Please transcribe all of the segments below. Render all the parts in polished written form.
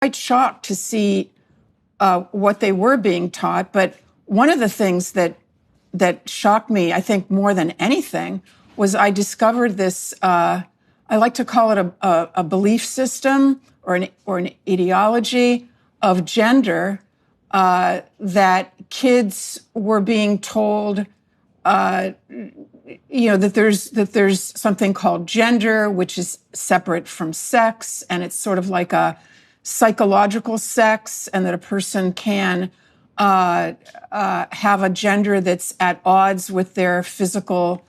quite shocked to see what they were being taught. But one of the things that shocked me, I think, more than anything, was I discovered this. I like to call it a belief system or an ideology of gender that kids were being told. That there's something called gender, which is separate from sex, and it's sort of like a psychological sex, and that a person can have a gender that's at odds with their physical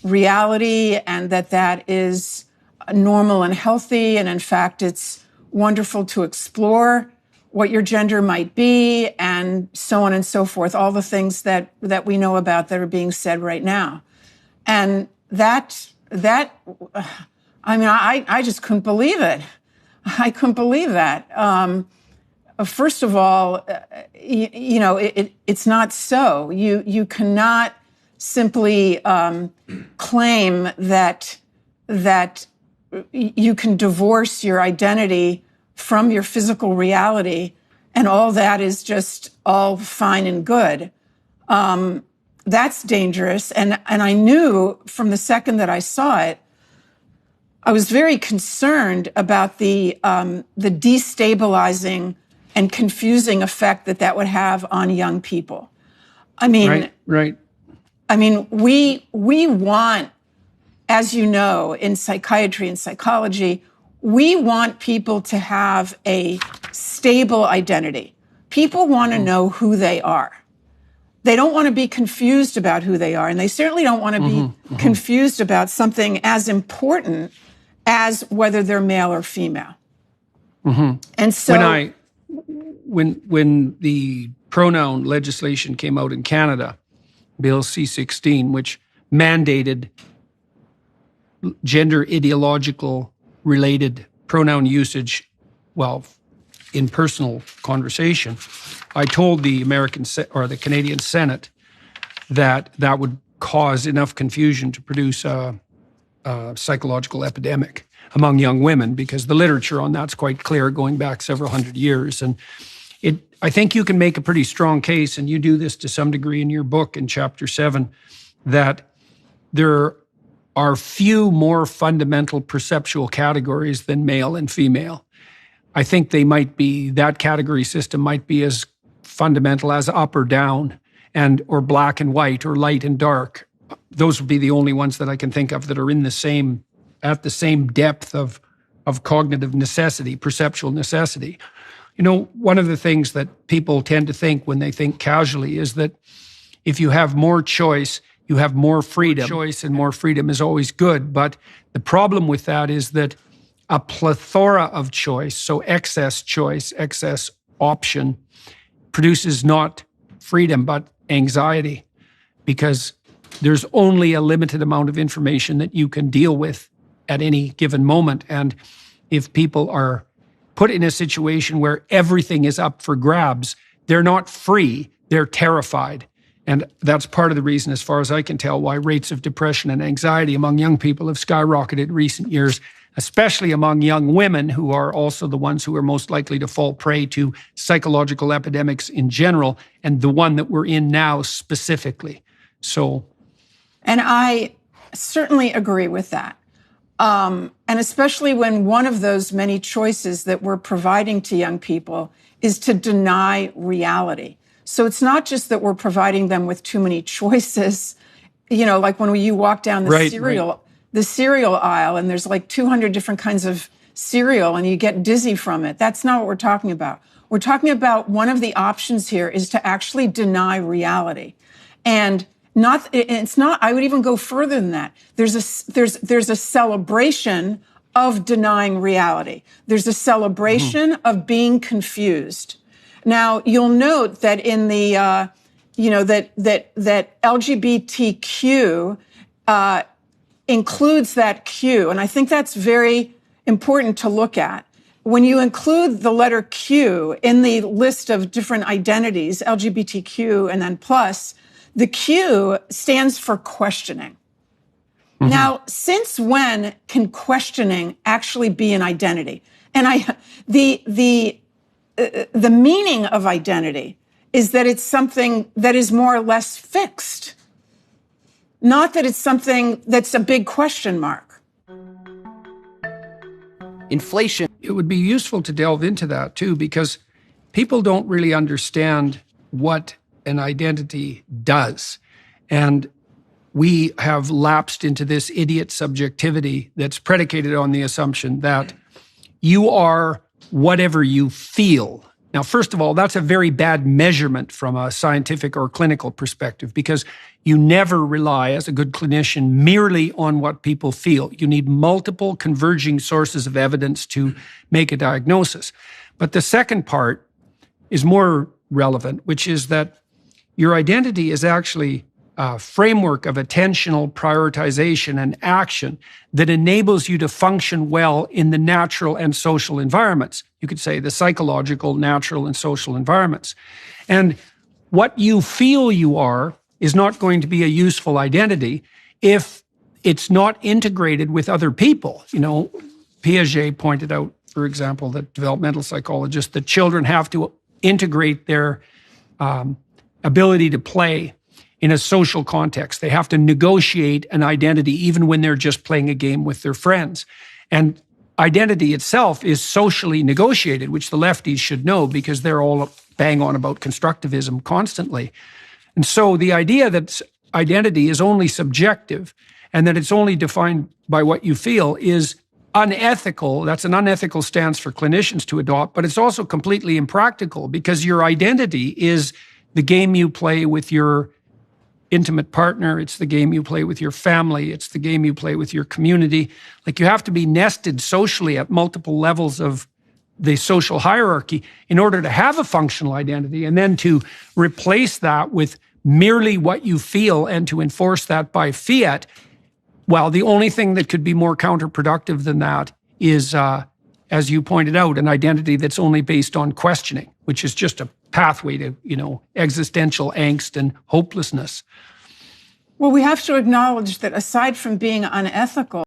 reality, and that is normal and healthy, and in fact, it's wonderful to explore what your gender might be, and so on and so forth, all the things that we know about that are being said right now. And that I just couldn't believe it. I couldn't believe that. First of all, it's not so. You cannot simply claim that you can divorce your identity from your physical reality, and all that is just all fine and good. That's dangerous. And I knew from the second that I saw it, I was very concerned about the destabilizing and confusing effect that would have on young people. I mean, right. I mean, we want, as you know, in psychiatry and psychology, we want people to have a stable identity. People want to know who they are. They don't want to be confused about who they are, and they certainly don't want to be confused about something as important as whether they're male or female. And so, when the pronoun legislation came out in Canada, Bill C-16, which mandated gender ideological related pronoun usage, in personal conversation, I told the the Canadian Senate that would cause enough confusion to produce a psychological epidemic among young women, because the literature on that's quite clear, going back several hundred years. And I think you can make a pretty strong case, and you do this to some degree in your book in Chapter 7, that there are few more fundamental perceptual categories than male and female. I think that category system might be as fundamental as up or down, or black and white, or light and dark. Those would be the only ones that I can think of that are at the same depth of cognitive necessity, perceptual necessity. One of the things that people tend to think when they think casually is that if you have more choice, you have more freedom. Choice and more freedom is always good. But the problem with that is that a plethora of choice, so excess choice, excess option, produces not freedom, but anxiety, because there's only a limited amount of information that you can deal with at any given moment. And if people are put in a situation where everything is up for grabs, they're not free, they're terrified. And that's part of the reason, as far as I can tell, why rates of depression and anxiety among young people have skyrocketed in recent years, especially among young women, who are also the ones who are most likely to fall prey to psychological epidemics in general, and the one that we're in now specifically. And I certainly agree with that. And especially when one of those many choices that we're providing to young people is to deny reality. So it's not just that we're providing them with too many choices, like when you walk down the cereal aisle and there's like 200 different kinds of cereal and you get dizzy from it. That's not what we're talking about. We're talking about one of the options here is to actually deny reality. And I would even go further than that. There's a celebration of denying reality. There's a celebration of being confused. Now, you'll note that in the, that LGBTQ includes that Q, and I think that's very important to look at. When you include the letter Q in the list of different identities, LGBTQ and then plus, the Q stands for questioning. Now, since when can questioning actually be an identity? And the the meaning of identity is that it's something that is more or less fixed, not that it's something that's a big question mark. Inflation. It would be useful to delve into that too, because people don't really understand what an identity does. And we have lapsed into this idiot subjectivity that's predicated on the assumption that you are whatever you feel. Now, first of all, that's a very bad measurement from a scientific or clinical perspective, because you never rely as a good clinician merely on what people feel. You need multiple converging sources of evidence to make a diagnosis. But the second part is more relevant, which is that your identity is actually a framework of attentional prioritization and action that enables you to function well in the natural and social environments. You could say the psychological, natural, and social environments. And what you feel you are is not going to be a useful identity if it's not integrated with other people. You know, Piaget pointed out, for example, that developmental psychologists, that children have to integrate their ability to play in a social context. They have to negotiate an identity even when they're just playing a game with their friends. And identity itself is socially negotiated, which the lefties should know because they're all bang on about constructivism constantly. And so the idea that identity is only subjective and that it's only defined by what you feel is unethical. That's an unethical stance for clinicians to adopt, but it's also completely impractical because your identity is the game you play with your intimate partner. It's the game you play with your family. It's the game you play with your community. Like, you have to be nested socially at multiple levels of the social hierarchy in order to have a functional identity, and then to replace that with merely what you feel and to enforce that by fiat. Well, the only thing that could be more counterproductive than that is, as you pointed out, an identity that's only based on questioning, which is just a pathway to, existential angst and hopelessness. Well, we have to acknowledge that aside from being unethical,